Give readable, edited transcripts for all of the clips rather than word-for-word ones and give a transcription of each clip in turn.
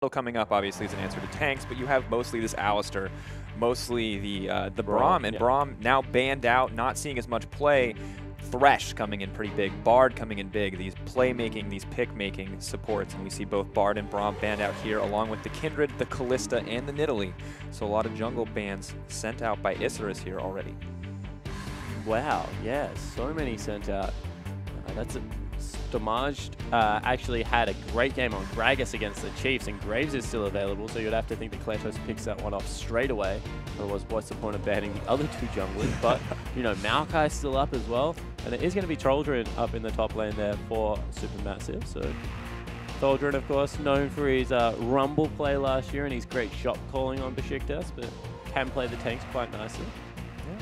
coming up, obviously, as an answer to tanks, but you have mostly this Alistar, mostly the Braum, and Braum now banned out, not seeing as much play. Thresh coming in pretty big, Bard coming in big, these play-making, these pick-making supports, and we see both Bard and Braum banned out here, along with the Kindred, the Kalista, and the Nidalee. So a lot of jungle bans sent out by Isurus here already. Wow, yeah, so many sent out. That's a Damage actually had a great game on Gragas against the Chiefs, and Graves is still available, so you'd have to think that Kletos picks that one off straight away. Otherwise, what's the point of banning the other two junglers? But, you know, Maokai's still up as well, and it is going to be Troldrin up in the top lane there for SuperMassive. So, Troldrin, of course, known for his Rumble play last year and his great shot calling on Besiktas, but can play the tanks quite nicely.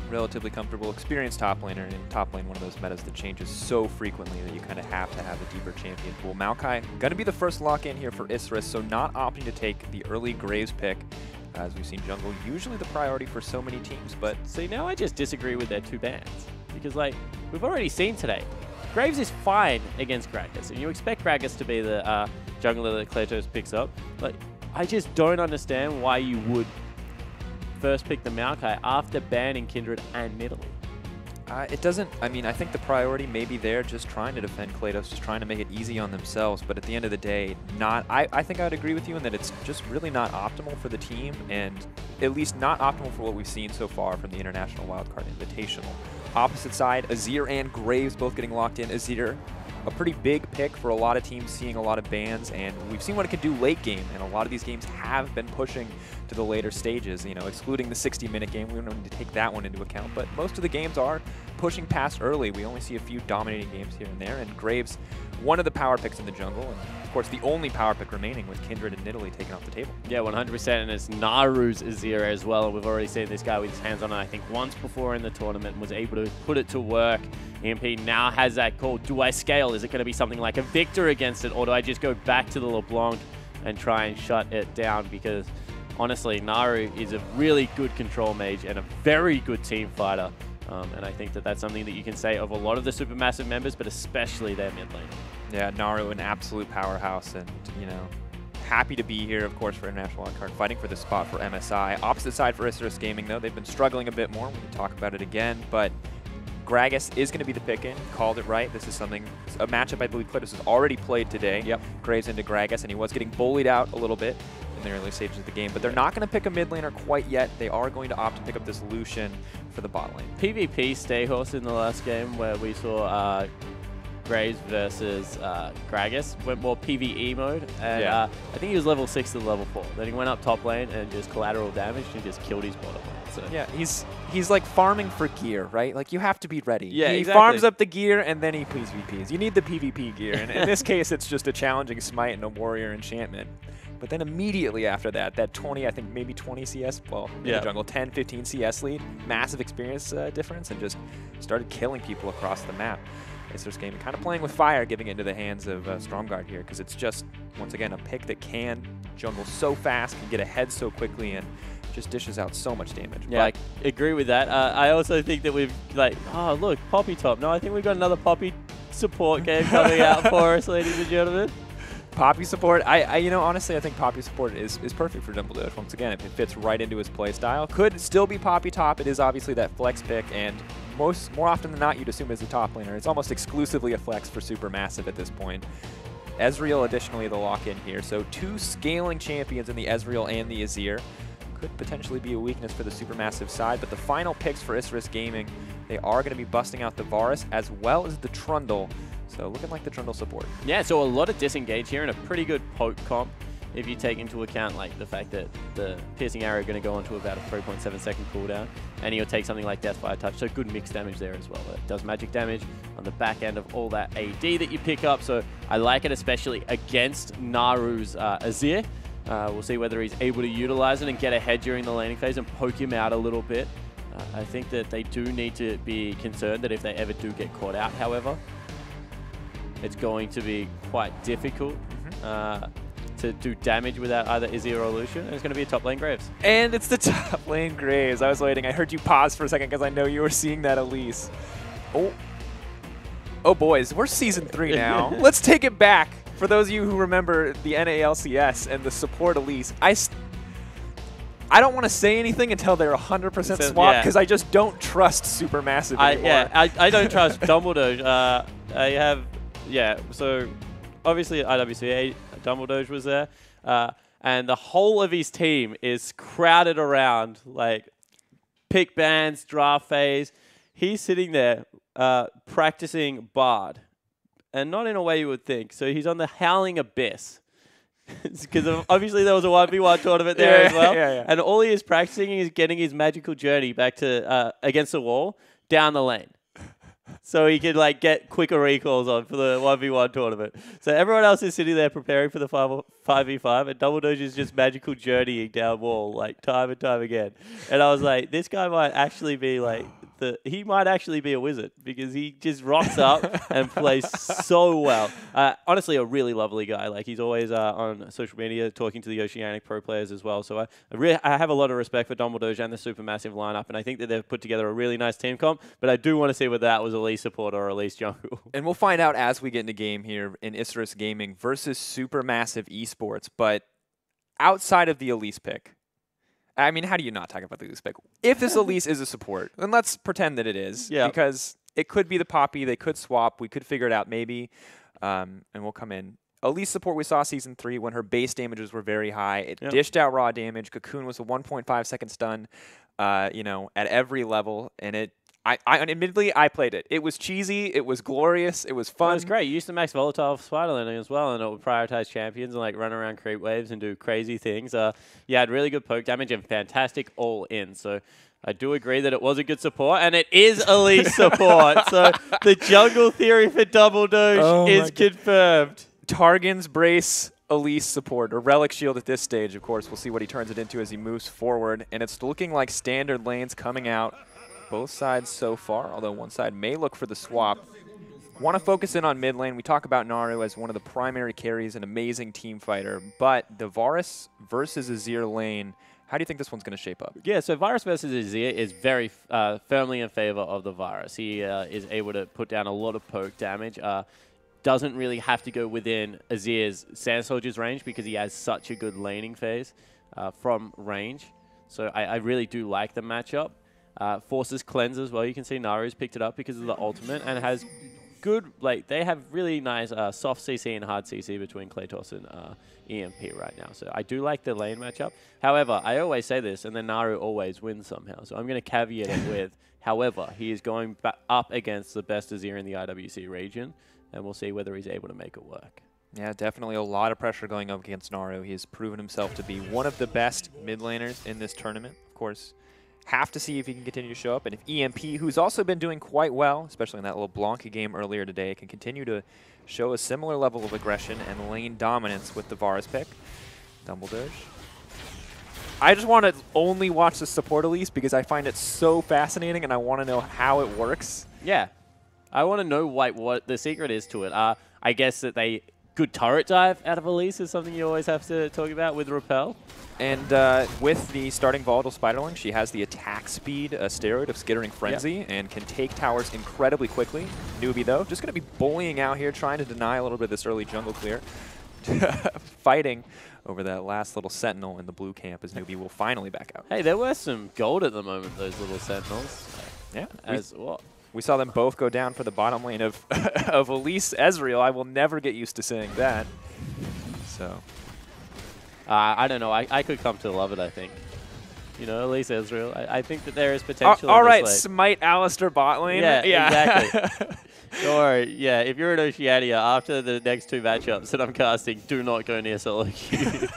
Relatively comfortable, experienced top laner, and top lane one of those metas that changes so frequently that you kind of have to have a deeper champion pool. Maokai going to be the first lock-in here for Isurus, so not opting to take the early Graves pick. As we've seen jungle, usually the priority for so many teams, but... See, now I just disagree with their two bans, because, like, we've already seen today, Graves is fine against Gragas, and you expect Gragas to be the jungler that Kletos picks up. Like, I just don't understand why you would first pick the Maokai after banning Kindred and Nidalee. It doesn't, I mean, I think the priority may be there, just trying to defend Kletos, just trying to make it easy on themselves, but at the end of the day, I think I would agree with you in that it's just really not optimal for the team, and at least not optimal for what we've seen so far from the International Wildcard Invitational. Opposite side, Azir and Graves both getting locked in. Azir, a pretty big pick for a lot of teams, seeing a lot of bans, and we've seen what it can do late game, and a lot of these games have been pushing to the later stages, you know, excluding the 60-minute game. We don't need to take that one into account, but most of the games are pushing past early. We only see a few dominating games here and there, and Graves, one of the power picks in the jungle, and of course the only power pick remaining with Kindred and Nidalee taken off the table. Yeah, 100%, and it's Naru's Azir as well, and we've already seen this guy with his hands on it, I think, once before in the tournament, and was able to put it to work. EMP now has that call. Do I scale? Is it going to be something like a Victor against it, or do I just go back to the LeBlanc and try and shut it down? Because honestly, Naru is a really good control mage and a very good team fighter. And I think that that's something that you can say of a lot of the SuperMassive members, but especially their mid lane. Yeah, Naru, an absolute powerhouse, and, you know, happy to be here, of course, for International Wildcard, fighting for the spot for MSI. Opposite side for Isurus Gaming, though. They've been struggling a bit more. We can talk about it again, but Gragas is going to be the pick-in. Called it right. This is something, a matchup I believe Kletos has already played today. Yep. Graves into Gragas, and he was getting bullied out a little bit in the early stages of the game, but they're not going to pick a mid laner quite yet. They are going to opt to pick up this Lucian for the bot lane. PvP stay horse in the last game where we saw Graves versus Gragas went more PvE mode, and I think he was level 6 to level 4. Then he went up top lane and just collateral damage and just killed his bottom lane. So. Yeah, he's like farming for gear, right? Like, you have to be ready. Yeah, he exactly. farms up the gear and then he PvPs. You need the PvP gear, and in this case, it's just a challenging smite and a warrior enchantment. But then immediately after that, that 20, I think maybe 20 CS, well, in the jungle, 10, 15 CS lead, massive experience difference, and just started killing people across the map. Isurus Gaming kind of playing with fire, giving it into the hands of Stromgarde here, because it's just, once again, a pick that can jungle so fast, can get ahead so quickly, and just dishes out so much damage. Yeah, I agree with that. I also think that we've, like, oh, look, Poppy top. No, I think we've got another Poppy support game coming out for us, ladies and gentlemen. Poppy support, you know, honestly, I think Poppy support is perfect for Dumbledore. Once again, it fits right into his play style. Could still be Poppy top. It is obviously that flex pick, and more often than not, you'd assume as a top laner. It's almost exclusively a flex for SuperMassive at this point. Ezreal, additionally, the lock-in here. So 2 scaling champions in the Ezreal and the Azir. Could potentially be a weakness for the SuperMassive side, but the final picks for Isurus Gaming, they are going to be busting out the Varus as well as the Trundle. So looking like the Trundle support. Yeah, so a lot of disengage here and a pretty good poke comp if you take into account like the fact that the piercing arrow is going to go on to about a 3.7 second cooldown, and you'll take something like Deathfire Touch, so good mixed damage there as well. It does magic damage on the back end of all that AD that you pick up, so I like it especially against Naru's Azir. We'll see whether he's able to utilize it and get ahead during the laning phase and poke him out a little bit. I think that they do need to be concerned that if they ever do get caught out, however, it's going to be quite difficult to do damage without either Izzy or Lucian, and it's going to be a top lane Graves. And it's the top lane Graves. I was waiting. I heard you pause for a second because I know you were seeing that, Elise. Oh, boys, we're Season 3 now. Let's take it back for those of you who remember the NA LCS and the support Elise, I don't want to say anything until they're 100% swapped because I just don't trust SuperMassive anymore. I don't trust Dumbledore. I have, so obviously at IWCI, Dumbledore was there. And the whole of his team is crowded around, like, pick bands, draft phase. He's sitting there practicing Bard. And not in a way you would think. So he's on the Howling Abyss. Because obviously there was a 1v1 tournament there as well. And all he is practicing is getting his magical journey back to against the wall down the lane. So he could like get quicker recalls on for the 1v1 tournament. So everyone else is sitting there preparing for the 5v5, and Double Doge is just magical journeying down wall like time and time again. And I was like, this guy might actually be like he might actually be a wizard because he just rocks up and plays so well. Honestly, a really lovely guy. Like he's always on social media talking to the Oceanic pro players as well. So I have a lot of respect for Dumbledore and the Supermassive lineup, and I think that they've put together a really nice team comp. But I do want to see whether that was Elise support or Elise jungle. And we'll find out as we get into game here in Isurus Gaming versus Supermassive eSports. But outside of the Elise pick, I mean, how do you not talk about the Elise pick? If this Elise is a support, then let's pretend that it is. Yeah. Because it could be the Poppy. They could swap. We could figure it out maybe. And we'll come in. Elise support we saw Season 3 when her base damages were very high. It dished out raw damage. Cocoon was a 1.5 second stun, you know, at every level. And admittedly, I played it. It was cheesy. It was glorious. It was fun. It was great. You used to max volatile spider landing as well, and it would prioritize champions and like run around creep waves and do crazy things. Yeah, had really good poke damage and fantastic all in. So I do agree that it was a good support, and it is Elise support. So the jungle theory for Double Doge is confirmed. Targan's Brace Elise support, or Relic Shield at this stage, of course. We'll see what he turns it into as he moves forward, and it's looking like standard lanes coming out. Both sides so far, although one side may look for the swap. Want to focus in on mid lane. We talk about Naru as one of the primary carries, an amazing team fighter, but the Varus versus Azir lane, how do you think this one's going to shape up? Yeah, so Varus versus Azir is very firmly in favor of the Varus. He is able to put down a lot of poke damage. Doesn't really have to go within Azir's Sand Soldier's range because he has such a good laning phase from range. So I really do like the matchup. Forces Cleanse as well. You can see Naru's picked it up because of the ultimate and has good, like, they have really nice soft CC and hard CC between Kratos and EMP right now. So I do like the lane matchup. However, I always say this, and then Naru always wins somehow. So I'm going to caveat it with, however, he is going up against the best Azir in the IWC region, and we'll see whether he's able to make it work. Yeah, definitely a lot of pressure going up against Naru. He has proven himself to be one of the best mid laners in this tournament, of course. Have to see if he can continue to show up, and if EMP, who's also been doing quite well, especially in that little Blanca game earlier today, can continue to show a similar level of aggression and lane dominance with the Varus pick. Dumbledore. I just want to only watch the support Elise because I find it so fascinating, and I want to know how it works. Yeah, I want to know what the secret is to it. I guess that good turret dive out of Elise is something you always have to talk about with Repel. And with the starting Volatile Spiderling, she has the attack speed steroid of Skittering Frenzy and can take towers incredibly quickly. Newbie, though, just going to be bullying out here, trying to deny a little bit of this early jungle clear. Fighting over that last little Sentinel in the blue camp as Newbie will finally back out. Hey, there were some gold at the moment, those little Sentinels. Yeah. As what? We saw them both go down for the bottom lane of Elise Ezreal. I will never get used to saying that. So, I don't know. I could come to love it, I think. You know, Elise Ezreal. I think that there is potential. All right, smite Alistair bot lane. Yeah. Exactly. Don't worry. Yeah, if you're in Oceania, after the next 2 matchups that I'm casting, do not go near solo queue.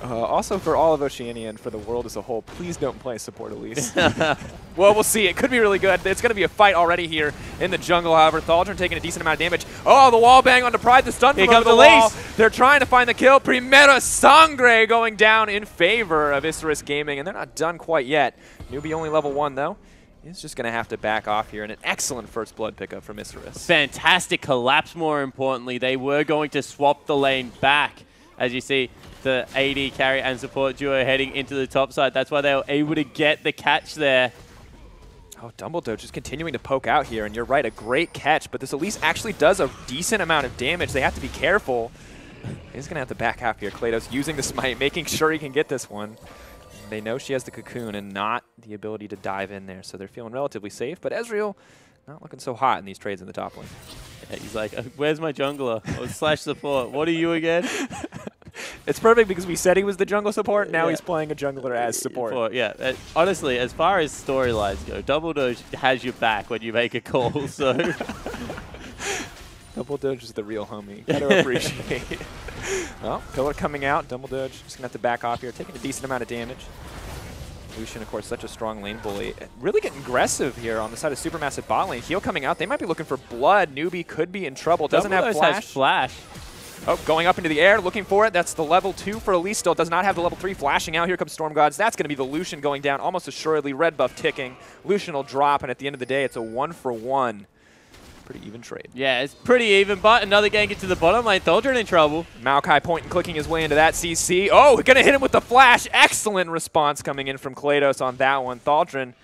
Also, for all of Oceania and for the world as a whole, please don't play support Elise. Well, we'll see. It could be really good. It's going to be a fight already here in the jungle, however. Thaldron taking a decent amount of damage. Oh, the wall bang onto Pride, the stun from over the wall. They're trying to find the kill. Primera Sangre going down in favor of Isurus Gaming, and they're not done quite yet. Newbie only level 1, though. He's just going to have to back off here, and an excellent first blood pickup from Isurus. Fantastic collapse, more importantly. They were going to swap the lane back, as you see. The AD carry and support duo heading into the top side. That's why they were able to get the catch there. Oh, Dumbledore just continuing to poke out here, and you're right, a great catch, but this Elise actually does a decent amount of damage. They have to be careful. He's going to have to back half here. Klados using the smite, making sure he can get this one. They know she has the cocoon and not the ability to dive in there, so they're feeling relatively safe, but Ezreal not looking so hot in these trades in the top lane. Yeah, he's like, where's my jungler? Or slash support. What are you again? It's perfect because we said he was the jungle support. Now he's playing a jungler as support. Yeah, honestly, as far as storylines go, Double Doge has your back when you make a call. So Double Doge is the real homie. Gotta appreciate it. Well, pillar coming out. Double Doge just gonna have to back off here, taking a decent amount of damage. Lucian, of course, such a strong lane bully. Really getting aggressive here on the side of Supermassive bot lane. Heal coming out. They might be looking for blood. Newbie could be in trouble. Doesn't have flash. Has flash. Oh, going up into the air, looking for it. That's the level 2 for Elise still. Does not have the level 3 flashing out. Here comes Storm Gods. That's going to be the Lucian going down almost assuredly. Red buff ticking. Lucian will drop, and at the end of the day, it's a 1-for-1. Pretty even trade. Yeah, it's pretty even, but another gank into the bottom lane. Thaldrin in trouble. Maokai point and clicking his way into that CC. Oh, going to hit him with the flash. Excellent response coming in from Klados on that one. Thaldrin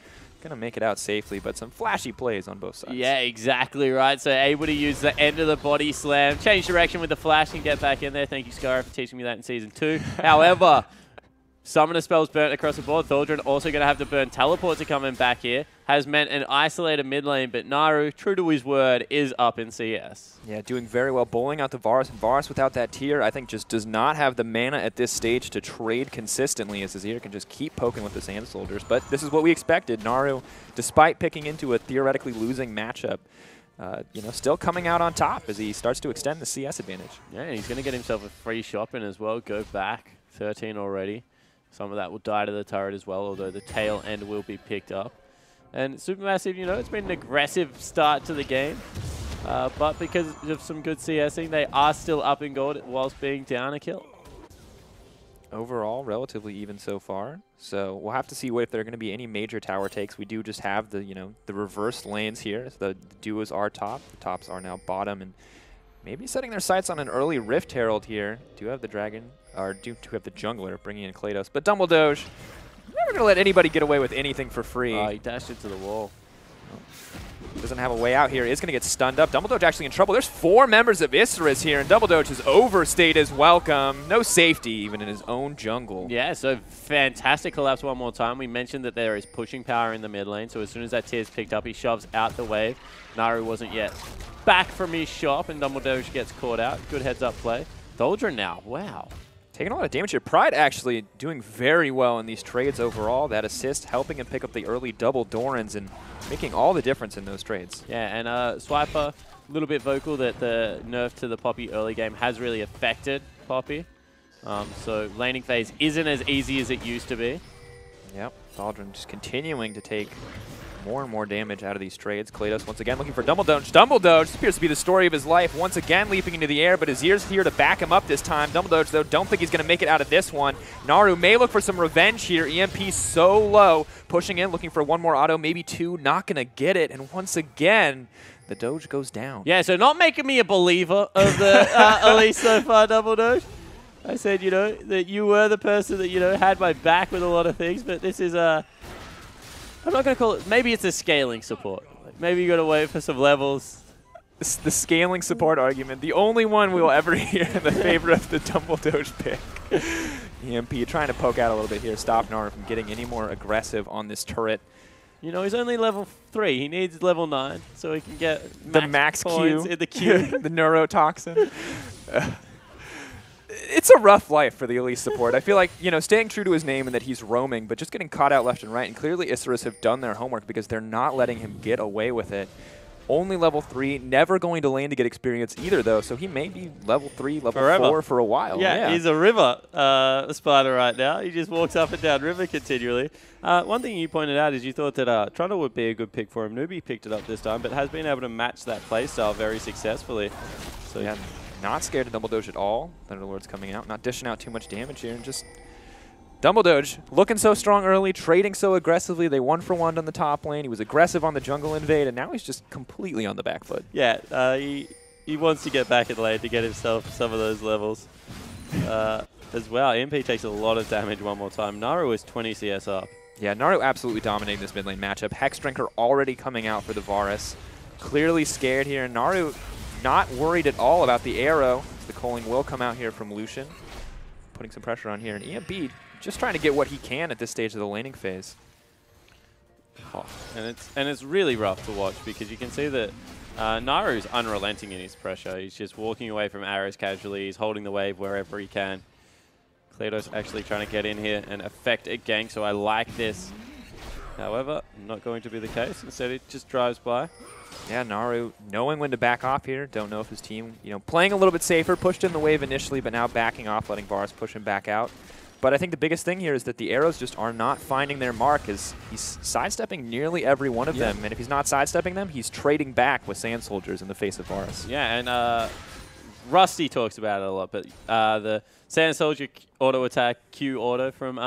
going to make it out safely, but some flashy plays on both sides. Yeah, exactly right. So able to use the end of the body slam, change direction with the flash and get back in there. Thank you, Skyra, for teaching me that in Season 2. However, summoner spells burnt across the board. Thaldrin also going to have to burn teleport to come in back here. Has meant an isolated mid lane, but Naru, true to his word, is up in CS. Yeah, doing very well, bowling out the Varus. And Varus without that tier, I think just does not have the mana at this stage to trade consistently, as Azir can just keep poking with the Sand Soldiers. But this is what we expected. Naru, despite picking into a theoretically losing matchup, you know, still coming out on top as he starts to extend the CS advantage. Yeah, and he's going to get himself a free shop in as well. Go back, 13 already. Some of that will die to the turret as well, although the tail end will be picked up. And Supermassive, you know, it's been an aggressive start to the game. But because of some good CSing, they are still up in gold whilst being down a kill. Overall, relatively even so far. So we'll have to see if there are going to be any major tower takes. We do just have the, you know, the reversed lanes here. So the duos are top. The tops are now bottom. And maybe setting their sights on an early Rift Herald here. Do have the dragon, or do have the jungler bringing in Klados. But Dumbledoge, never going to let anybody get away with anything for free. He dashed into the wall. Doesn't have a way out here. Is going to get stunned up. Dumbledoge actually in trouble. There's 4 members of Isurus here, and Dumbledoge has overstayed his welcome. No safety even in his own jungle. Yeah, so fantastic collapse one more time. We mentioned that there is pushing power in the mid lane, so as soon as that tier's picked up, he shoves out the wave. Naru wasn't yet back from his shop, and Dumbledoge gets caught out. Good heads-up play. Thaldrin now, wow. Taking a lot of damage here. Pride actually doing very well in these trades overall. That assist helping him pick up the early double Dorans and making all the difference in those trades. Yeah, and Swiper, a little bit vocal that the nerf to the Poppy early game has really affected Poppy. So laning phase isn't as easy as it used to be. Yep, Thaldrin just continuing to take more and more damage out of these trades. Klados once again looking for Dumbledoge. Dumbledoge appears to be the story of his life. Once again leaping into the air, but Azir's here to back him up this time. Dumbledoge, though, don't think he's going to make it out of this one. Naru may look for some revenge here. EMP so low. Pushing in, looking for one more auto, maybe 2. Not going to get it. And once again, the Doge goes down. Yeah, so not making me a believer of the Elise so far, Dumbledoge. I said, you know, that you were the person that, you know, had my back with a lot of things, but this is a... I'm not going to call it... Maybe it's a scaling support. Maybe you got to wait for some levels. The scaling support argument. The only one we'll ever hear in the favor of the Dumbledoge pick. EMP trying to poke out a little bit here. Stop Naru from getting any more aggressive on this turret. You know, he's only level 3. He needs level 9 so he can get the max points Q. In the Q. The neurotoxin. It's a rough life for the Elise support. I feel like, you know, staying true to his name and that he's roaming, but just getting caught out left and right. And clearly Isurus have done their homework because they're not letting him get away with it. Only level 3, never going to lane to get experience either, though. So he may be level 3, level 4 for a while. Yeah, he's a river spider right now. He just walks up and down river continually. One thing you pointed out is you thought that Trundle would be a good pick for him. Newbie picked it up this time, but has been able to match that playstyle very successfully. So yeah, not scared of Dumbledoge at all. Thunderlord's coming out, not dishing out too much damage here, and just Dumbledoge looking so strong early, trading so aggressively. They 1-for-1 on the top lane. He was aggressive on the jungle invade, and now he's just completely on the back foot. Yeah, he wants to get back in lane to get himself some of those levels as well. MP takes a lot of damage one more time. Naru is 20 CS up. Yeah, Naru absolutely dominating this mid lane matchup. Hex Drinker already coming out for the Varus. Clearly scared here. Naru not worried at all about the arrow. The culling will come out here from Lucian. Putting some pressure on here. And EMP just trying to get what he can at this stage of the laning phase. Oh, and it's really rough to watch because you can see that Naru's unrelenting in his pressure. He's just walking away from arrows casually. He's holding the wave wherever he can. Kledos actually trying to get in here and affect a gank, so I like this. However, not going to be the case. Instead, it just drives by. Yeah, Naru knowing when to back off here. Don't know if his team, playing a little bit safer, pushed in the wave initially, but now backing off, letting Varus push him back out. But I think the biggest thing here is that the arrows just are not finding their mark, as he's sidestepping nearly every one of them. And if he's not sidestepping them, he's trading back with Sand Soldiers in the face of Varus. Yeah, and Rusty talks about it a lot, but the Sand Soldier auto attack Q auto from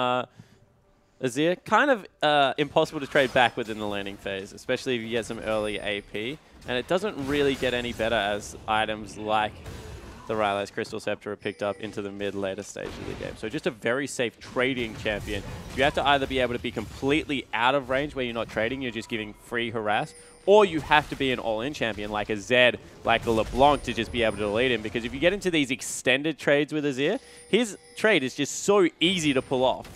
Azir, kind of impossible to trade back within the laning phase, especially if you get some early AP. And it doesn't really get any better as items like the Rylai's Crystal Scepter are picked up into the later stage of the game. So just a very safe trading champion. You have to either be able to be completely out of range where you're not trading, you're just giving free harass, or you have to be an all-in champion like a Zed, like a LeBlanc to just be able to lead him. Because if you get into these extended trades with Azir, his trade is just so easy to pull off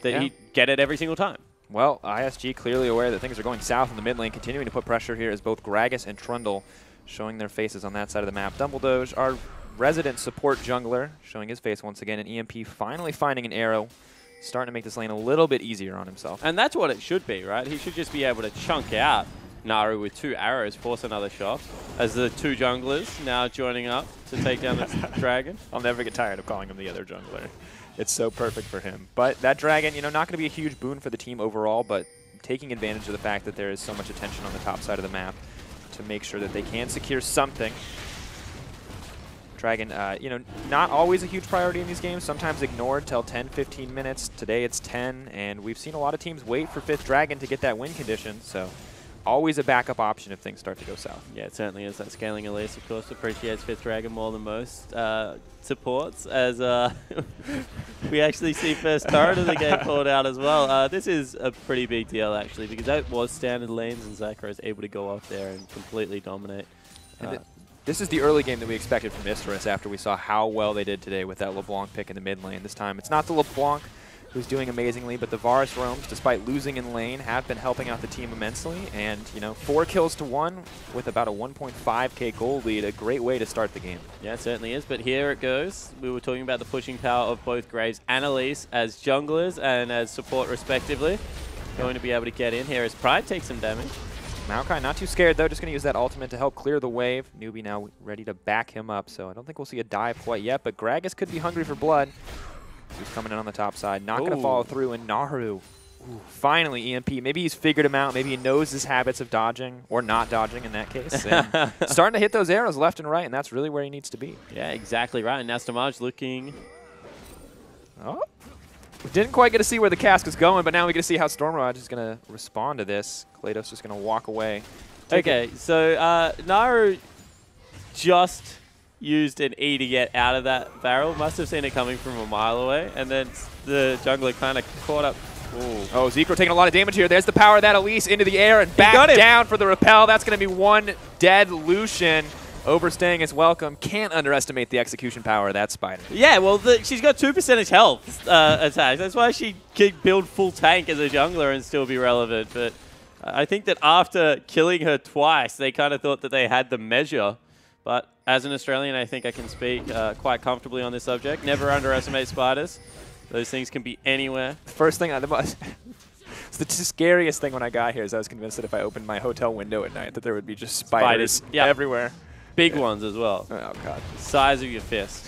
that he'd get it every single time. Well, ISG clearly aware that things are going south in the mid lane, continuing to put pressure here as both Gragas and Trundle showing their faces on that side of the map. Dumbledore, our resident support jungler, showing his face once again, and EMP finally finding an arrow, starting to make this lane a little bit easier on himself. And that's what it should be, right? He should just be able to chunk out Naru with 2 arrows, force another shot, as the 2 junglers now joining up to take down the dragon. I'll never get tired of calling him the other jungler. It's so perfect for him. But that dragon, not going to be a huge boon for the team overall, but taking advantage of the fact that there is so much attention on the top side of the map to make sure that they can secure something. Dragon, not always a huge priority in these games, sometimes ignored till 10, 15 minutes. Today it's 10, and we've seen a lot of teams wait for 5th Dragon to get that win condition, so always a backup option if things start to go south. Yeah, it certainly is. That scaling Elise, of course, appreciates 5th Dragon more than most supports, as we actually see first turret of the game called out as well. This is a pretty big deal, actually, because that was standard lanes, and Zakra is able to go off there and completely dominate. This is the early game that we expected from Isurus after we saw how well they did today with that LeBlanc pick in the mid lane. This time, it's not the LeBlanc who's doing amazingly, but the Varus roams, despite losing in lane, have been helping out the team immensely. And, 4 kills to 1 with about a 1.5k gold lead, a great way to start the game. Yeah, it certainly is, but here it goes. We were talking about the pushing power of both Graves and Elise as junglers and as support respectively. Going to be able to get in here as Pride takes some damage. Maokai not too scared, though, just going to use that ultimate to help clear the wave. Newbie now ready to back him up, so I don't think we'll see a dive quite yet, but Gragas could be hungry for blood. He's coming in on the top side, not going to follow through, and Naru, finally EMP. Maybe he's figured him out, maybe he knows his habits of dodging, or not dodging in that case, and starting to hit those arrows left and right, and that's really where he needs to be. Yeah, exactly right, and now Stamaj looking... Oh. We didn't quite get to see where the cask is going, but now we get to see how Stormrod is going to respond to this. Kledos just going to walk away. Okay, so Naru just used an E to get out of that barrel. Must have seen it coming from a mile away, and then the jungler kind of caught up. Ooh. Oh, Zekro taking a lot of damage here. There's the power of that Elise into the air and back down for the repel. That's going to be 1 dead Lucian. Overstaying his welcome. Can't underestimate the execution power of that spider. Yeah, well, she's got 2% health attacks. That's why she can build full tank as a jungler and still be relevant. But I think that after killing her twice, they kind of thought that they had the measure. But as an Australian, I think I can speak quite comfortably on this subject. Never underestimate spiders. Those things can be anywhere. First thing it's the scariest thing when I got here is I was convinced that if I opened my hotel window at night that there would be just spiders everywhere. Big ones as well. Oh, God. Size of your fist.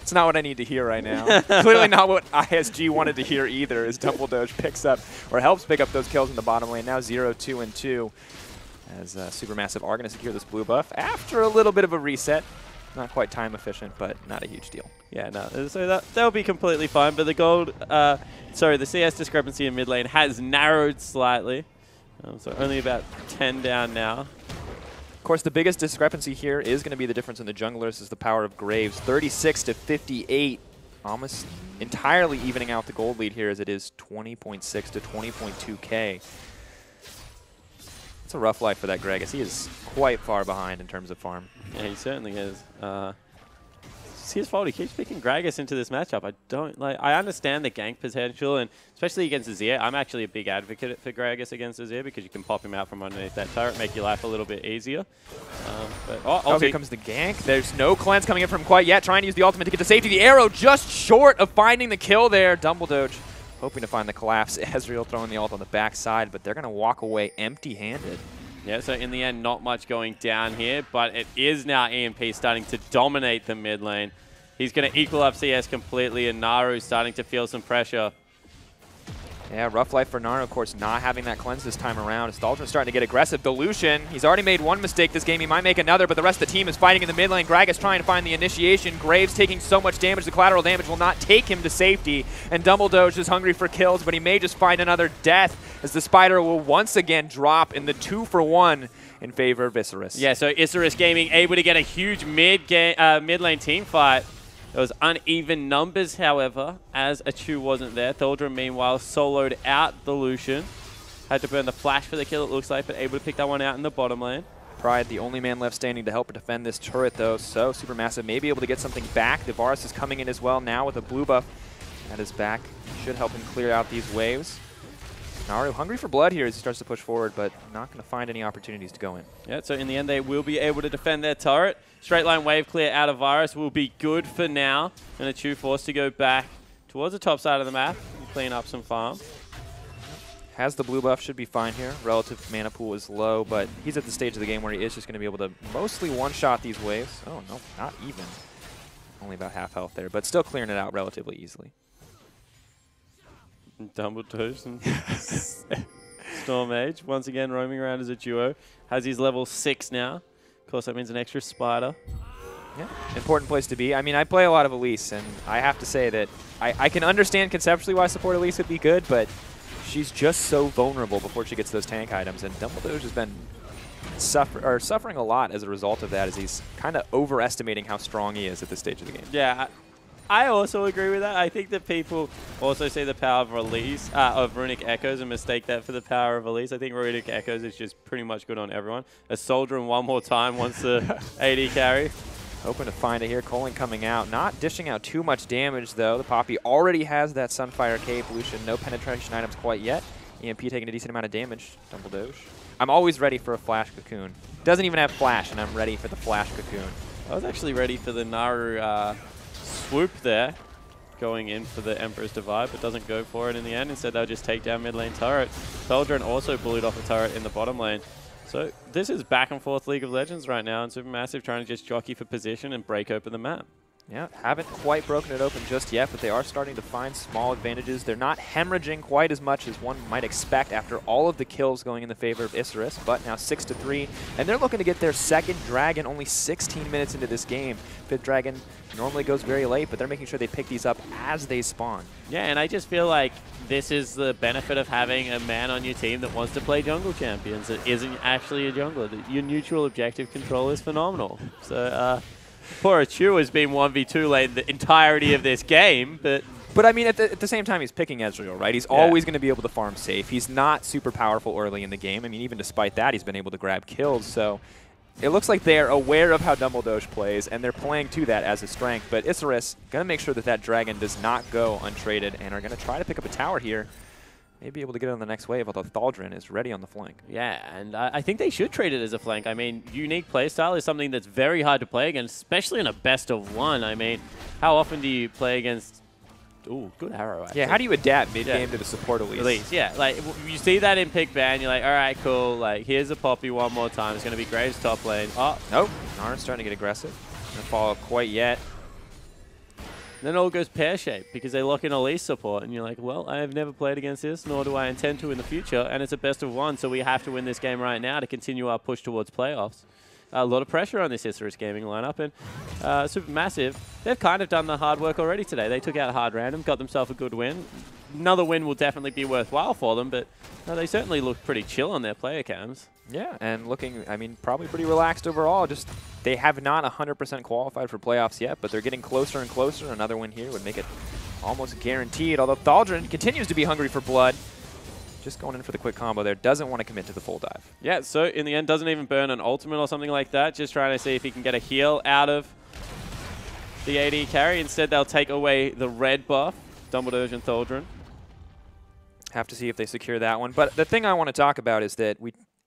It's not what I need to hear right now. Clearly not what ISG wanted to hear either, as Dumbledore picks up, or helps pick up those kills in the bottom lane. Now 0, 2, and 2, as SuperMassive are going to secure this blue buff after a little bit of a reset. Not quite time efficient, but not a huge deal. Yeah, no. So that'll be completely fine. But the the CS discrepancy in mid lane has narrowed slightly. So only about 10 down now. Of course, the biggest discrepancy here is going to be the difference in the junglers, is the power of Graves. 36 to 58 almost entirely evening out the gold lead here as it is 20.6 to 20.2K. It's a rough life for that Gragas. He is quite far behind in terms of farm. Yeah, he certainly is. It's his fault. He keeps picking Gragas into this matchup. I understand the gank potential, and especially against Azir. I'm actually a big advocate for Gragas against Azir because you can pop him out from underneath that turret, make your life a little bit easier. Here comes the gank. There's no cleanse coming in from him quite yet. Trying to use the ultimate to get to safety. The arrow just short of finding the kill there. Dumbledoge hoping to find the collapse. Ezreal throwing the ult on the backside, but they're going to walk away empty-handed. Yeah, so in the end, not much going down here, but it is now EMP starting to dominate the mid lane. He's going to equal up CS completely, and Naru's starting to feel some pressure. Yeah, rough life for Naru, of course, not having that cleanse this time around. Staltron's starting to get aggressive. Dilution, he's already made one mistake this game. He might make another, but the rest of the team is fighting in the mid lane. Gragas trying to find the initiation. Graves taking so much damage, the collateral damage will not take him to safety. And Dumbledoge is hungry for kills, but he may just find another death as the Spider will once again drop in the 2-for-1 in favor of Isurus. Yeah, so Isurus Gaming able to get a huge mid lane team fight. There was uneven numbers, however, as Achu wasn't there. Thaldrum, meanwhile, soloed out the Lucian. Had to burn the flash for the kill, it looks like, but able to pick that one out in the bottom lane. Pride, the only man left standing to help defend this turret, though, so SuperMassive may be able to get something back. The Varus is coming in as well now with a blue buff at his back. Should help him clear out these waves. Naru hungry for blood here as he starts to push forward, but not going to find any opportunities to go in. Yeah, so in the end, they will be able to defend their turret. Straight line wave clear out of Virus will be good for now. And Achu forced to go back towards the top side of the map and clean up some farm. Has the blue buff, should be fine here. Relative mana pool is low, but he's at the stage of the game where he is just going to be able to mostly one-shot these waves. Oh, no, not even. Only about half health there, but still clearing it out relatively easily. Dumbledoge and Storm Mage once again roaming around as a duo. Has his level 6 now. Of course, that means an extra Spider. Yeah, important place to be. I mean, I play a lot of Elise, and I have to say that I can understand conceptually why support Elise would be good, but she's just so vulnerable before she gets those tank items, and Dumbledoge has been suffering a lot as a result of that, as he's kind of overestimating how strong he is at this stage of the game. Yeah, I also agree with that. I think that people also see the power of Elise, of Runic Echoes, and mistake that for the power of Elise. I think Runic Echoes is just pretty much good on everyone. A soldier in one more time wants the AD carry. Hoping to find it here. Colin coming out. Not dishing out too much damage, though. The Poppy already has that Sunfire Cape. Lucian, no penetration items quite yet. EMP taking a decent amount of damage. Dumbledoge. I'm always ready for a Flash Cocoon. Doesn't even have Flash, and I'm ready for the Flash Cocoon. I was actually ready for the Naru swoop there, going in for the Emperor's Divide, but doesn't go for it in the end. Instead, they'll just take down mid lane turret. Thaldrum also bullied off a turret in the bottom lane. So this is back and forth League of Legends right now, and SuperMassive trying to just jockey for position and break open the map. Yeah, haven't quite broken it open just yet, but they are starting to find small advantages. They're not hemorrhaging quite as much as one might expect after all of the kills going in the favor of Isurus, but now 6-3, and they're looking to get their second dragon only 16 minutes into this game. Fifth dragon normally goes very late, but they're making sure they pick these up as they spawn. Yeah, and I just feel like this is the benefit of having a man on your team that wants to play jungle champions that isn't actually a jungler. Your neutral objective control is phenomenal. So, poor Achu has been 1v2 lane the entirety of this game, but I mean, at the same time, he's picking Ezreal, right? He's always going to be able to farm safe. He's not super powerful early in the game. I mean, even despite that, he's been able to grab kills. So it looks like they're aware of how Dumbledoge plays, and they're playing to that as a strength. But Isurus going to make sure that that dragon does not go untraded, and are going to try to pick up a tower here. Maybe able to get it on the next wave, although Thaldrum is ready on the flank. Yeah, and I think they should treat it as a flank. I mean, unique playstyle is something that's very hard to play against, especially in a best-of-1. I mean, how often do you play against... Ooh, good arrow, actually. Yeah, how do you adapt mid-game to the support Elise? Yeah, like, you see that in pick ban, you're like, all right, cool, like, here's a Poppy one more time. It's going to be Graves top lane. Oh. Nope, Naru's starting to get aggressive. Not follow up quite yet. Then it all goes pear-shaped because they lock in Elise support, and you're like, well, I have never played against this, nor do I intend to in the future, and it's a best-of-1, so we have to win this game right now to continue our push towards playoffs. A lot of pressure on this Isurus Gaming lineup, and SuperMassive, they've kind of done the hard work already today. They took out hard random, got themselves a good win. Another win will definitely be worthwhile for them, but they certainly look pretty chill on their player cams. Yeah, and looking, I mean, probably pretty relaxed overall, just They have not 100% qualified for playoffs yet, but they're getting closer and closer. Another win here would make it almost guaranteed, although Thaldren continues to be hungry for blood. Just going in for the quick combo there. Doesn't want to commit to the full dive. Yeah, so in the end, doesn't even burn an ultimate or something like that. Just trying to see if he can get a heal out of the AD carry. Instead, they'll take away the red buff. Dumbledore and Thaldren. Have to see if they secure that one. But the thing I want to talk about is that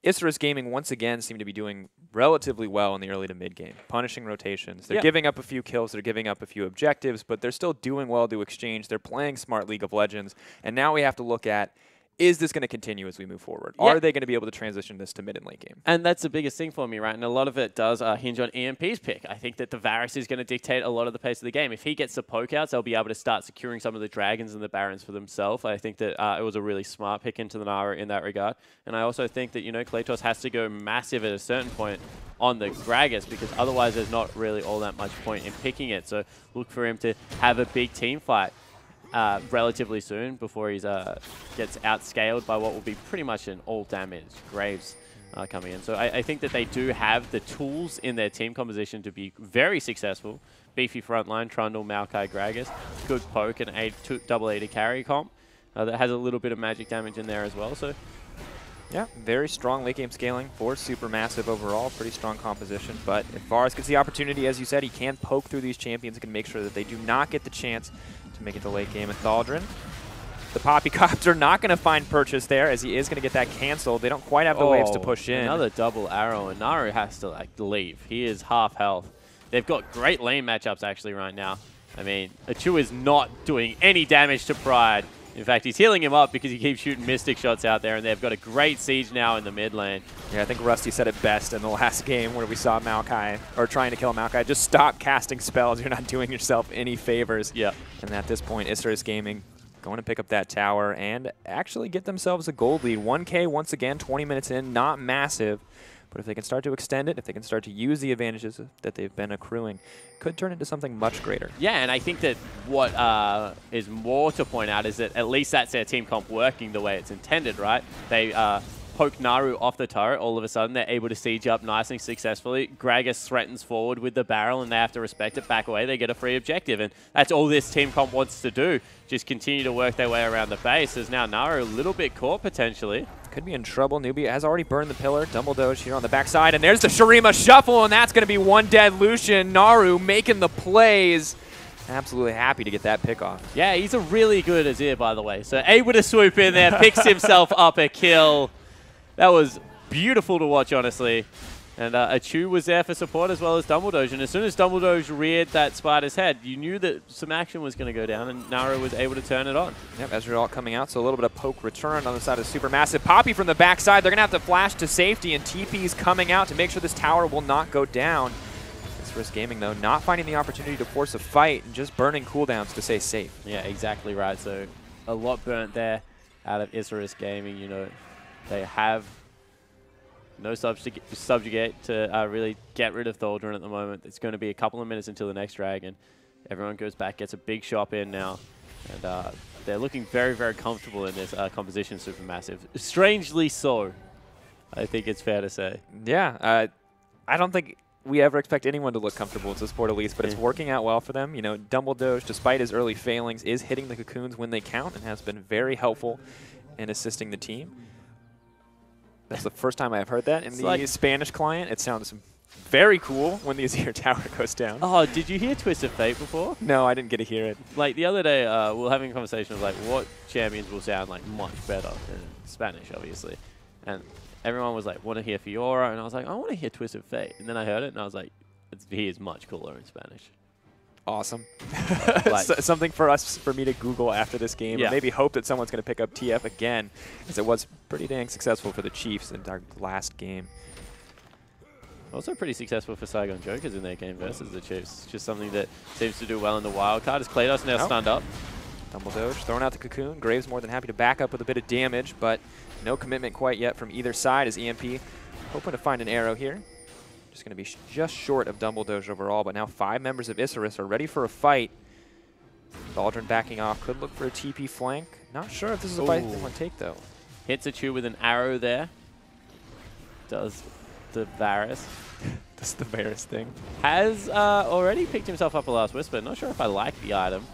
Isurus Gaming once again seem to be doing relatively well in the early to mid game, punishing rotations. They're giving up a few kills, they're giving up a few objectives, but they're still doing well to exchange. They're playing smart League of Legends, and now we have to look at, is this going to continue as we move forward? Yeah. Are they going to be able to transition this to mid and late game? And that's the biggest thing for me, right? And a lot of it does hinge on EMP's pick. I think that the Varus is going to dictate a lot of the pace of the game. If he gets the poke outs, they'll be able to start securing some of the dragons and the barons for themselves. I think that it was a really smart pick into the Nara in that regard. And I also think that, you know, Kratos has to go massive at a certain point on the Gragas, because otherwise there's not really all that much point in picking it. So look for him to have a big team fight relatively soon before he gets outscaled by what will be pretty much an all-damage Graves coming in. So I think that they do have the tools in their team composition to be very successful. Beefy frontline, Trundle, Maokai, Gragas, good poke, and double AD carry comp that has a little bit of magic damage in there as well. So yeah, very strong late game scaling for SuperMassive overall. Pretty strong composition. But if Varus gets the opportunity, as you said, he can poke through these champions and can make sure that they do not get the chance to make it to late game. And Thaldren, the Poppycopter not going to find purchase there, as he is going to get that canceled. They don't quite have the waves to push in. Another double arrow, and Naru has to leave. He is half health. They've got great lane matchups actually right now. I mean, Achu is not doing any damage to Pride. In fact, he's healing him up because he keeps shooting Mystic shots out there, and they've got a great siege now in the mid lane. Yeah, I think Rusty said it best in the last game where we saw Maokai, or trying to kill Maokai. Just stop casting spells. You're not doing yourself any favors. Yeah. And at this point, Isurus Gaming going to pick up that tower and actually get themselves a gold lead. 1K once again, 20 minutes in, not massive. But if they can start to extend it, if they can start to use the advantages that they've been accruing, could turn into something much greater. Yeah, and I think that what is more to point out is that at least that's their team comp working the way it's intended, right? They poke Naru off the turret. All of a sudden, they're able to siege up nice and successfully. Gragas threatens forward with the barrel, and they have to respect it, back away. They get a free objective, and that's all this team comp wants to do. Just continue to work their way around the base. As now Naru a little bit caught, potentially. Could be in trouble. Newbie has already burned the pillar. Dumbledore here on the backside, and there's the Shurima shuffle, and that's going to be one dead Lucian. Naru making the plays. Absolutely happy to get that pick off. Yeah, he's a really good Azir, by the way. So able to swoop in there, picks himself up a kill. That was beautiful to watch, honestly. And Achu was there for support as well as Dumbledore. And as soon as Dumbledore reared that spider's head, you knew that some action was going to go down, and Naru was able to turn it on. Yep, Ezreal coming out, so a little bit of poke return on the side of SuperMassive. Poppy from the backside. They're going to have to flash to safety, and TP's coming out to make sure this tower will not go down. Isurus Gaming, though, not finding the opportunity to force a fight and just burning cooldowns to stay safe. Yeah, exactly right. So a lot burnt there out of Isurus Gaming. You know, they have no subjugate to really get rid of Thaldren at the moment. It's going to be a couple of minutes until the next dragon. Everyone goes back, gets a big shop in now. And they're looking very, very comfortable in this composition, SuperMassive. Strangely so, I think it's fair to say. Yeah, I don't think we ever expect anyone to look comfortable in this sport at least, but it's working out well for them. You know, Dumbledore, despite his early failings, is hitting the cocoons when they count and has been very helpful in assisting the team. That's the first time I've heard that in the Spanish client. It sounds very cool when the Azir tower goes down. Oh, did you hear Twist of Fate before? No, I didn't get to hear it. Like the other day, we were having a conversation of like what champions will sound like much better in Spanish, obviously. And everyone was like, want to hear Fiora? And I was like, I want to hear Twist of Fate. And then I heard it and I was like, he is much cooler in Spanish. Awesome. Something for me to Google after this game. Yeah. And maybe hope that someone's going to pick up TF again, because it was pretty dang successful for the Chiefs in our last game. Also pretty successful for Saigon Jokers in their game versus the Chiefs. Just something that seems to do well in the wildcard. Is Kratos now stunned up? Dumbledore throwing out the cocoon. Graves more than happy to back up with a bit of damage, but no commitment quite yet from either side as EMP hoping to find an arrow here. Just going to be just short of Dumbledore overall, but now 5 members of Isurus are ready for a fight. Thaldren backing off. Could look for a TP flank. Not sure if this is a fight they want to take, though. Hits Achu with an arrow there. Does the Varus. This is the Varus thing. Has already picked himself up a Last Whisper. Not sure if I like the item.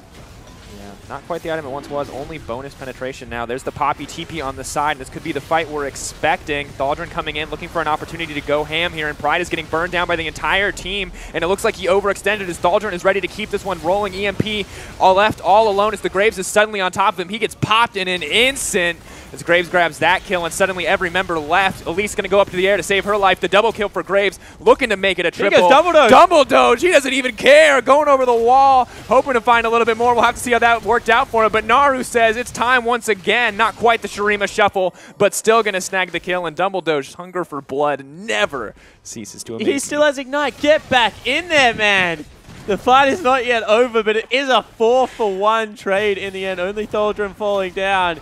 Yeah, not quite the item it once was. Only bonus penetration now. There's the Poppy TP on the side. This could be the fight we're expecting. Thaldron coming in, looking for an opportunity to go ham here, and Pride is getting burned down by the entire team, and it looks like he overextended as Thaldron is ready to keep this one rolling. EMP all left all alone as the Graves is suddenly on top of him. He gets popped in an instant as Graves grabs that kill, and suddenly every member left. Elise going to go up to the air to save her life. The double kill for Graves, looking to make it a triple. He goes double doge. Double doge. He doesn't even care. Going over the wall, hoping to find a little bit more. We'll have to see how that worked out for him. But Naru says it's time once again. Not quite the Shurima shuffle, but still going to snag the kill. And Double Doge's hunger for blood never ceases to amaze He still has Ignite. Get back in there, man. The fight is not yet over, but it is a 4-for-1 trade in the end. Only Thaldron falling down.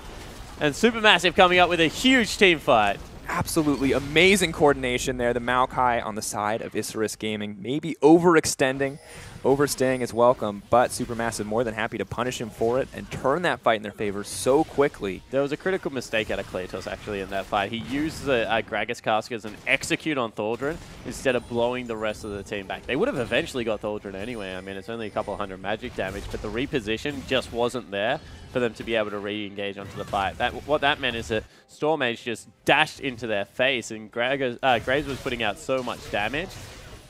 And Supermassive coming up with a huge team fight. Absolutely amazing coordination there. The Maokai on the side of Isurus Gaming, maybe overextending, overstaying his welcome, but Supermassive more than happy to punish him for it and turn that fight in their favor so quickly. There was a critical mistake out of Kratos actually in that fight. He used the Gragas cask as an execute on Thaldron instead of blowing the rest of the team back. They would have eventually got Thaldron anyway. I mean, it's only a couple hundred magic damage, but the reposition just wasn't there for them to be able to re-engage onto the fight. What that meant is that Storm Age just dashed into their face, and Graves was putting out so much damage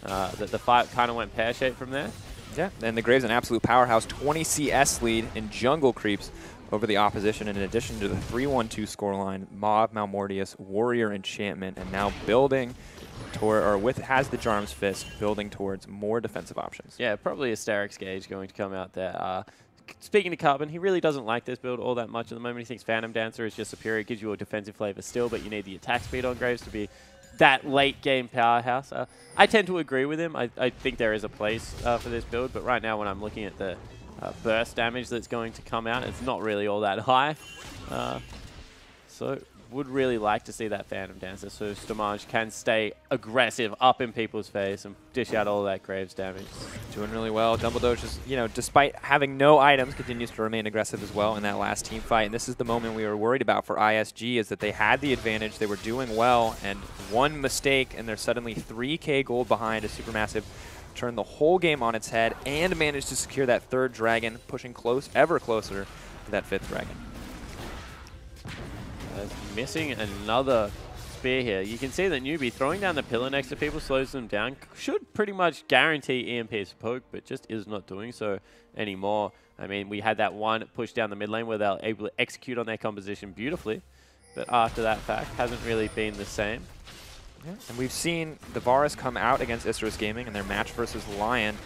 that the fight kind of went pear-shaped from there. Yeah, and the Graves an absolute powerhouse. 20 CS lead in jungle creeps over the opposition, in addition to the 3-1-2 scoreline. Maw, Malmortius, Warrior Enchantment, and now building toward, or with has the Jarm's Fist, building towards more defensive options. Yeah, probably Asterix Gauge going to come out there. Speaking to Carbon, he really doesn't like this build all that much at the moment. He thinks Phantom Dancer is just superior. It gives you a defensive flavor still, but you need the attack speed on Graves to be that late game powerhouse. I tend to agree with him. I think there is a place for this build, but right now when I'm looking at the burst damage that's going to come out, it's not really all that high. So would really like to see that Phantom Dancer so Stomage can stay aggressive up in people's face and dish out all that Graves damage. Doing really well. Dumbledore just, despite having no items, continues to remain aggressive as well in that last team fight. And this is the moment we were worried about for ISG, is that they had the advantage, they were doing well, and one mistake and they're suddenly 3K gold behind as Supermassive turned the whole game on its head and managed to secure that third dragon, pushing ever closer to that fifth dragon. Missing another spear here. You can see that Newbie throwing down the pillar next to people slows them down. Should pretty much guarantee EMP's poke, but just is not doing so anymore. I mean, we had that one push down the mid lane where they were able to execute on their composition beautifully, but after that fact, hasn't really been the same. Yeah. And we've seen the Varus come out against Isurus Gaming in their match versus Lion.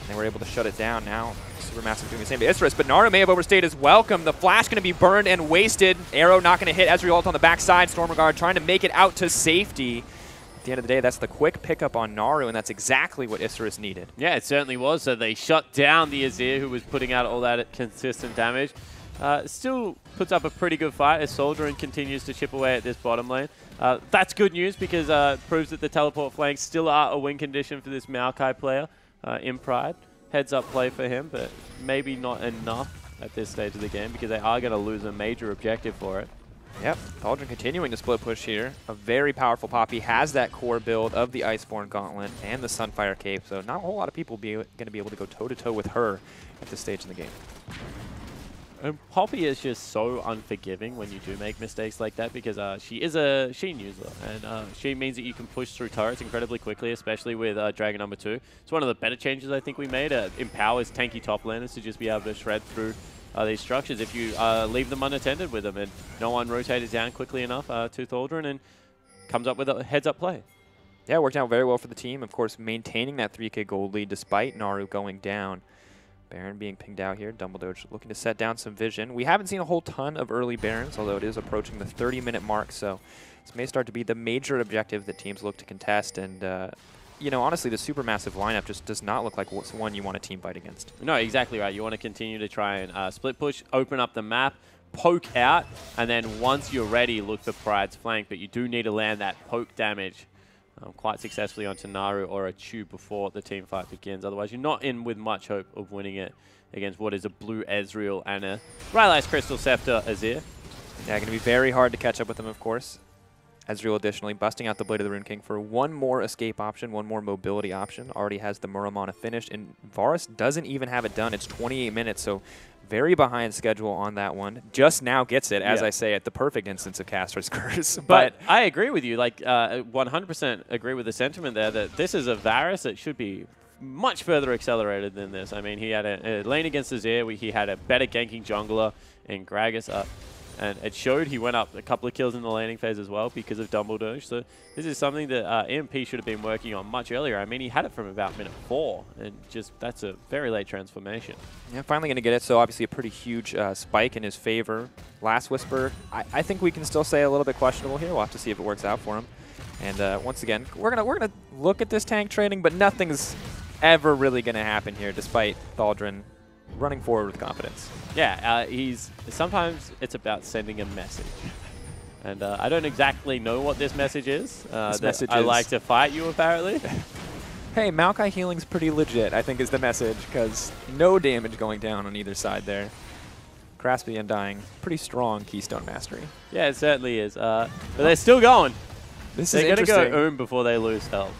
They were able to shut it down. Now Supermassive doing the same to Isurus, but Naru may have overstayed his welcome. The flash going to be burned and wasted. Arrow not going to hit. Ezreal ult on the backside. Stormguard trying to make it out to safety. At the end of the day, that's the quick pickup on Naru, and that's exactly what Isurus needed. Yeah, it certainly was. So they shut down the Azir, who was putting out all that consistent damage. Still puts up a pretty good fight as Soldierin continues to chip away at this bottom lane. That's good news because it proves that the teleport flanks still are a win condition for this Maokai player. In Pride. Heads up play for him, but maybe not enough at this stage of the game because they are going to lose a major objective for it. Yep, Thaldron continuing to split push here. A very powerful Poppy, has that core build of the Iceborne Gauntlet and the Sunfire Cape, so not a whole lot of people going to be able to go toe-to-toe with her at this stage in the game. And Poppy is just so unforgiving when you do make mistakes like that because she is a Sheen user, and she means that you can push through turrets incredibly quickly, especially with Dragon number 2. It's one of the better changes I think we made. Empowers tanky top laners to just be able to shred through these structures if you leave them unattended with them, and no one rotated down quickly enough to Thaldron and comes up with a heads-up play. Yeah, it worked out very well for the team. Of course, maintaining that 3K gold lead despite Naru going down. Baron being pinged out here. Dumbledore looking to set down some vision. We haven't seen a whole ton of early Barons, although it is approaching the 30-minute mark, so this may start to be the major objective that teams look to contest. And, honestly, the Supermassive lineup just does not look like what's one you want to team fight against. No, exactly right. You want to continue to try and split push, open up the map, poke out, and then once you're ready, look for Pride's flank. But you do need to land that poke damage quite successfully onto Naru or a Tube before the team fight begins. Otherwise, you're not in with much hope of winning it against what is a blue Ezreal and a Rylai's Crystal Scepter Azir. Yeah, going to be very hard to catch up with them, of course. Ezreal additionally busting out the Blade of the Rune King for one more escape option, one more mobility option. Already has the Muramana finished, and Varus doesn't even have it done. It's 28 minutes, so very behind schedule on that one. Just now gets it, as I say, at the perfect instance of Caster's Curse. But I agree with you. Like, 100% agree with the sentiment there that this is a Varus that should be much further accelerated than this. I mean, he had a lane against Azir. He had a better ganking jungler in Gragas. And it showed he went up a couple of kills in the laning phase as well because of Dumbledore. So this is something that EMP should have been working on much earlier. I mean, he had it from about minute 4, and just that's a very late transformation. Yeah, finally going to get it. So obviously a pretty huge spike in his favor. Last Whisper, I think we can still say a little bit questionable here. We'll have to see if it works out for him. And once again, we're gonna look at this tank trading, but nothing's ever really going to happen here, despite Thaldrun running forward with confidence. Yeah, sometimes it's about sending a message. And I don't exactly know what this message is. I like to fight you, apparently. Hey, Maokai healing's pretty legit, I think is the message, because no damage going down on either side there. Grasp the Undying, pretty strong Keystone Mastery. Yeah, it certainly is. But they're still going. They're going to go before they lose health.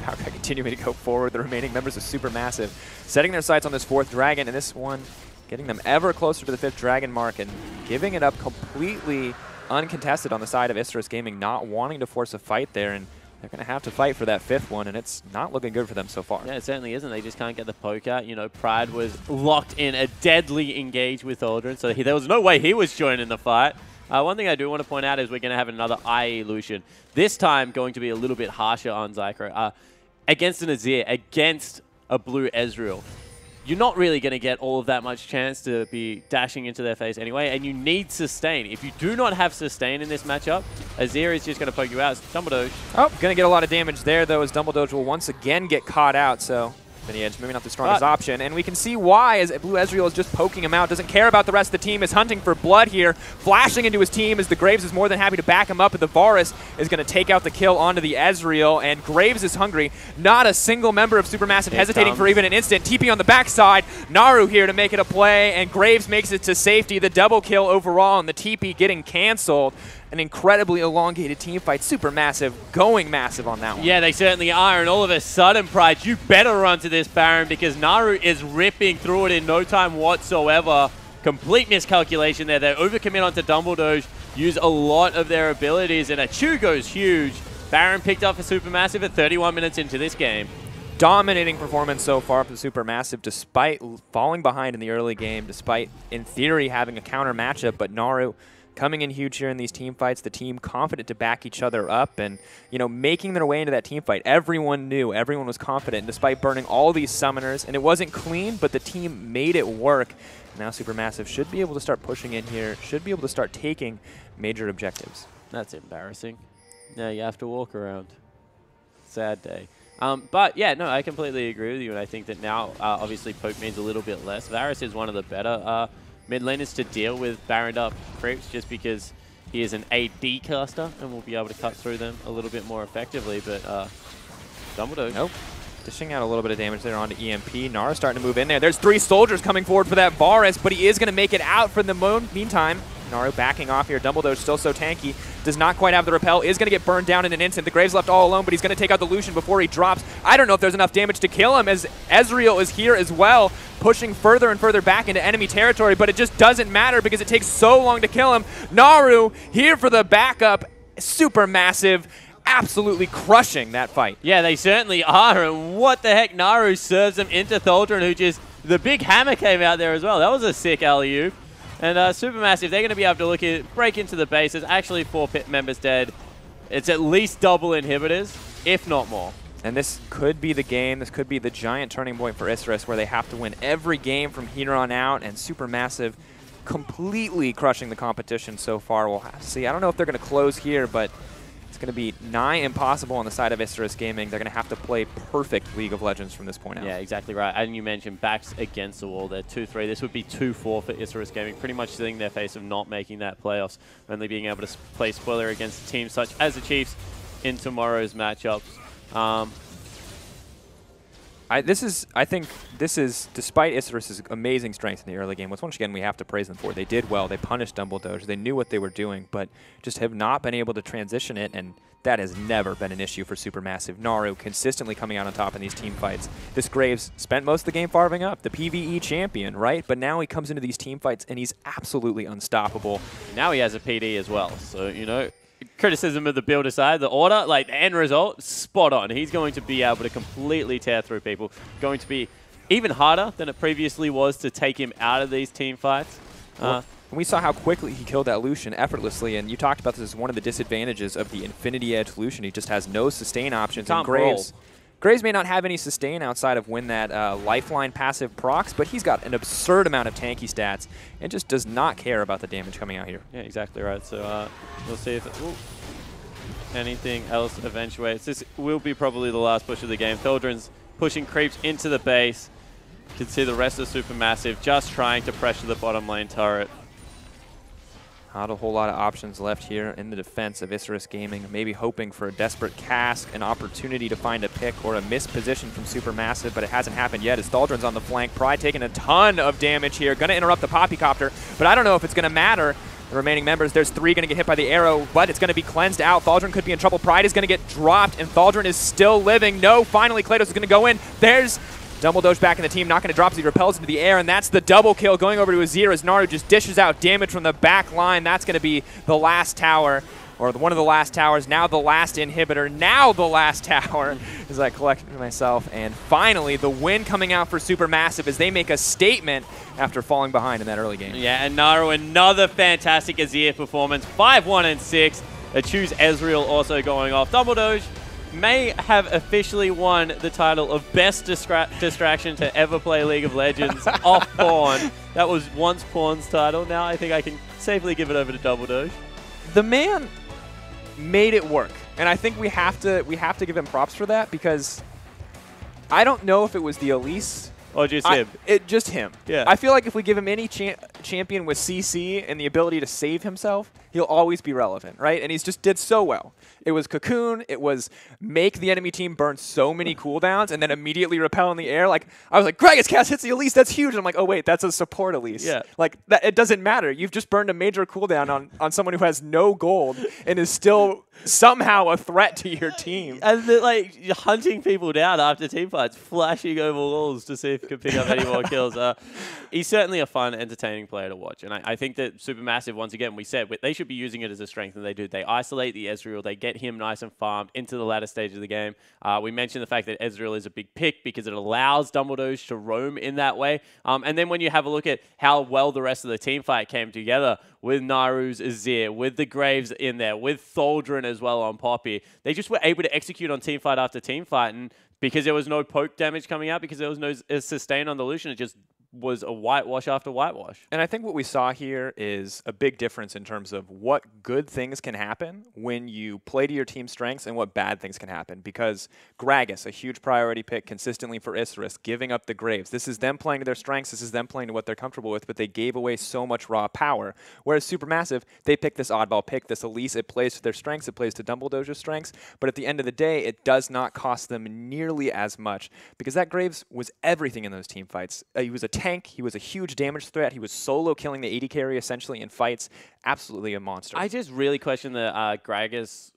Maokai continuing to go forward. The remaining members of SuperMassive setting their sights on this 4th dragon, and this one getting them ever closer to the 5th dragon mark and giving it up completely uncontested on the side of Isurus Gaming, not wanting to force a fight there, and they're going to have to fight for that 5th one, and it's not looking good for them so far. Yeah, it certainly isn't. They just can't get the poke out. You know, Pride was locked in a deadly engage with Aldrin, so there was no way he was joining the fight. One thing I do want to point out is we're going to have another IE Lucian. This time going to be a little bit harsher on Zycro. Against an Azir, against a blue Ezreal, you're not really going to get all of that much chance to be dashing into their face anyway, and you need sustain. If you do not have sustain in this matchup, Azir is just going to poke you out. Dumbledore. Oh, going to get a lot of damage there, though, as Dumbledore will once again get caught out, so Vinny Edge maybe not the strongest option, and we can see why, as Blue Ezreal is just poking him out, doesn't care about the rest of the team, is hunting for blood here, flashing into his team as the Graves is more than happy to back him up, and the Varus is going to take out the kill onto the Ezreal, and Graves is hungry. Not a single member of SuperMassive hesitating for even an instant. TP on the backside, Naru here to make it a play, and Graves makes it to safety. The double kill overall, and the TP getting canceled. An incredibly elongated team fight. SuperMassive going massive on that one. Yeah, they certainly are. And all of a sudden, Pride, you better run to this Baron because Naru is ripping through it in no time whatsoever. Complete miscalculation there. They overcommit onto Dumbledore, use a lot of their abilities, and a Chu goes huge. Baron picked up for SuperMassive at 31 minutes into this game. Dominating performance so far for SuperMassive, despite falling behind in the early game, despite, in theory, having a counter matchup, but Naru coming in huge here in these team fights, the team confident to back each other up and, you know, making their way into that team fight. Everyone knew, everyone was confident, despite burning all these summoners, and it wasn't clean, but the team made it work. Now SuperMassive should be able to start pushing in here, should be able to start taking major objectives. That's embarrassing. Now you have to walk around. Sad day. But yeah, no, I completely agree with you, and I think that now, obviously, poke means a little bit less. Varus is one of the better mid laners to deal with Baroned up creeps just because he is an AD caster and will be able to cut through them a little bit more effectively. But Dumbledore. Nope. Dishing out a little bit of damage there onto EMP. Nara starting to move in there. There's 3 soldiers coming forward for that Varus, but he is going to make it out for the meantime. Naru backing off here. Dumbledore's still so tanky. Does not quite have the repel. Is going to get burned down in an instant. The Graves left all alone, but he's going to take out the Lucian before he drops. I don't know if there's enough damage to kill him, as Ezreal is here as well, pushing further and further back into enemy territory, but it just doesn't matter because it takes so long to kill him. Naru here for the backup. SuperMassive absolutely crushing that fight. Yeah, they certainly are. And what the heck? Naru serves him into Thaldrun, who just... The big hammer came out there as well. That was a sick alley-oop. And SuperMassive, they're going to be able to look at break into the base. There's actually 4 pit members dead. It's at least double inhibitors, if not more. And this could be the game. This could be the giant turning point for Isurus, where they have to win every game from here on out. And SuperMassive completely crushing the competition so far. We'll have to see. I don't know if they're going to close here, but it's going to be nigh impossible on the side of Isurus Gaming. They're going to have to play perfect League of Legends from this point out. Yeah, exactly right. And you mentioned backs against the wall. They're 2-3. This would be 2-4 for Isurus Gaming, pretty much seeing their face of not making that playoffs, only being able to play spoiler against teams such as the Chiefs in tomorrow's matchups. I think this is, despite Isurus' amazing strength in the early game, which once again we have to praise them for. They did well. They punished Dumbledoge. They knew what they were doing, but just have not been able to transition it, and that has never been an issue for Supermassive. Naru consistently coming out on top in these team fights. This Graves spent most of the game farming up, the PvE champion, right? But now he comes into these team fights, and he's absolutely unstoppable. Now he has a PD as well, so, you know, criticism of the build aside, the order, like the end result, spot on. He's going to be able to completely tear through people. Going to be even harder than it previously was to take him out of these team fights. And we saw how quickly he killed that Lucian effortlessly, and you talked about this as one of the disadvantages of the Infinity Edge Lucian. He just has no sustain options. And Graves may not have any sustain outside of when that Lifeline passive procs, but he's got an absurd amount of tanky stats and just does not care about the damage coming out here. Yeah, exactly right. So we'll see if anything else eventuates. This will be probably the last push of the game. Thildren's pushing creeps into the base. You can see the rest of Supermassive just trying to pressure the bottom lane turret. Not a whole lot of options left here in the defense of Isurus Gaming. Maybe hoping for a desperate cask, an opportunity to find a pick, or a missed position from Supermassive, but it hasn't happened yet as Thaldren's on the flank. Pride taking a ton of damage here. Going to interrupt the Poppycopter, but I don't know if it's going to matter. The remaining members, there's 3 going to get hit by the arrow, but it's going to be cleansed out. Thaldren could be in trouble. Pride is going to get dropped, and Thaldren is still living. No, finally, Kratos is going to go in. There's Dumbledoge back in the team, not going to drop as he repels into the air, and that's the double kill going over to Azir as Naru just dishes out damage from the back line. That's going to be the last tower, or one of the last towers, now the last inhibitor, now the last tower, as I collect myself. And finally, the win coming out for Supermassive as they make a statement after falling behind in that early game. Yeah, and Naru, another fantastic Azir performance, 5-1 and 6. Choose Ezreal also going off. Dumbledoge may have officially won the title of best distraction to ever play League of Legends off Pawn. That was once Pawn's title. Now I think I can safely give it over to Dumbledoge. The man made it work, and I think we have to give him props for that, because I don't know if it was the Elise or just him. Just him. Yeah. I feel like if we give him any champion with CC and the ability to save himself, he'll always be relevant, right? And he's just did so well. It was Cocoon. It was make the enemy team burn so many cooldowns and then immediately repel in the air. Like, I was like, Gragas cast hits the Elise. That's huge. And I'm like, oh, wait, that's a support Elise. Yeah. Like, it doesn't matter. You've just burned a major cooldown on someone who has no gold and is still somehow a threat to your team. And like hunting people down after team fights, flashing over walls to see if he can pick up any more kills. He's certainly a fun, entertaining player to watch. And I think that Supermassive, once again, we said they should be using it as a strength, and they do. They isolate the Ezreal. They get him nice and farmed into the latter stage of the game. We mentioned the fact that Ezreal is a big pick because it allows Dumbledoge to roam in that way. And then when you have a look at how well the rest of the team fight came together with Naru's Azir, with the Graves in there, with Thaldren as well on Poppy, they just were able to execute on team fight after team fight. And because there was no poke damage coming out, because there was no sustain on the Lucian, it just was a whitewash after whitewash. And I think what we saw here is a big difference in terms of what good things can happen when you play to your team's strengths and what bad things can happen. Because Gragas, a huge priority pick consistently for Isurus, giving up the Graves. This is them playing to their strengths. This is them playing to what they're comfortable with, but they gave away so much raw power. Whereas Supermassive, they picked this oddball pick, this Elise. It plays to their strengths. It plays to Dumbledoge's strengths. But at the end of the day, it does not cost them nearly as much, because that Graves was everything in those team fights. He was a tank. He was a huge damage threat. He was solo killing the AD carry essentially in fights. Absolutely a monster. I just really question the Gragas,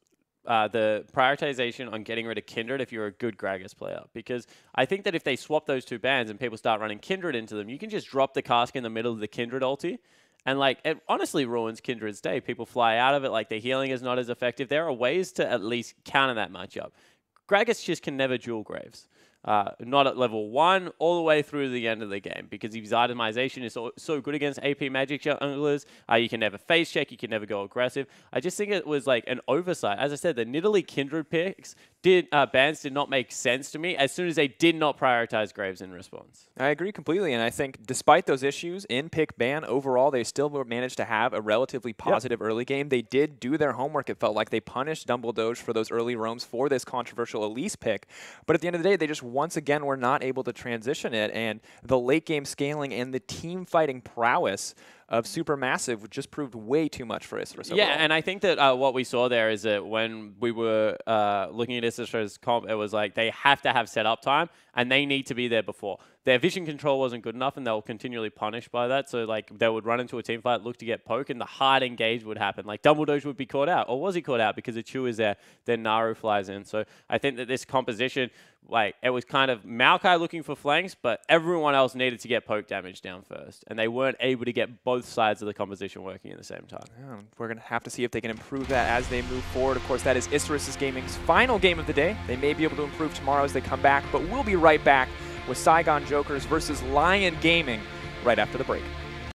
the prioritization on getting rid of Kindred if you're a good Gragas player. Because I think that if they swap those two bans and people start running Kindred into them, you can just drop the cask in the middle of the Kindred ulti. And like, it honestly ruins Kindred's day. People fly out of it, like the healing is not as effective. There are ways to at least counter that matchup. Gragas just can never dual Graves. Not at level 1 all the way through the end of the game, because his itemization is so good against AP Magic junglers. You can never face check, you can never go aggressive. I just think it was like an oversight. As I said, the Nidalee Kindred picks bans did not make sense to me as soon as they did not prioritize Graves in response. I agree completely, and I think despite those issues in pick ban, overall they still managed to have a relatively positive early game. They did do their homework, it felt like. They punished Dumbledoge for those early roams for this controversial Elise pick, but at the end of the day, they just once again were not able to transition it, and the late game scaling and the team fighting prowess of Supermassive just proved way too much for Isurus. Yeah, and I think that what we saw there is that when we were looking at Isurus' comp, it was like they have to have setup time, and they need to be there before. Their vision control wasn't good enough, and they were continually punished by that. So, like, they would run into a team fight, look to get poke, and the hard engage would happen. Like, Double Doge would be caught out, or was he caught out because the Chew is there, then Naru flies in. So, I think that this composition, like, it was kind of Maokai looking for flanks, but everyone else needed to get poke damage down first, and they weren't able to get both sides of the composition working at the same time. Yeah, we're going to have to see if they can improve that as they move forward. Of course, that is Isurus Gaming's final game of the day. They may be able to improve tomorrow as they come back, but we'll be right back with Saigon Jokers versus Lion Gaming right after the break.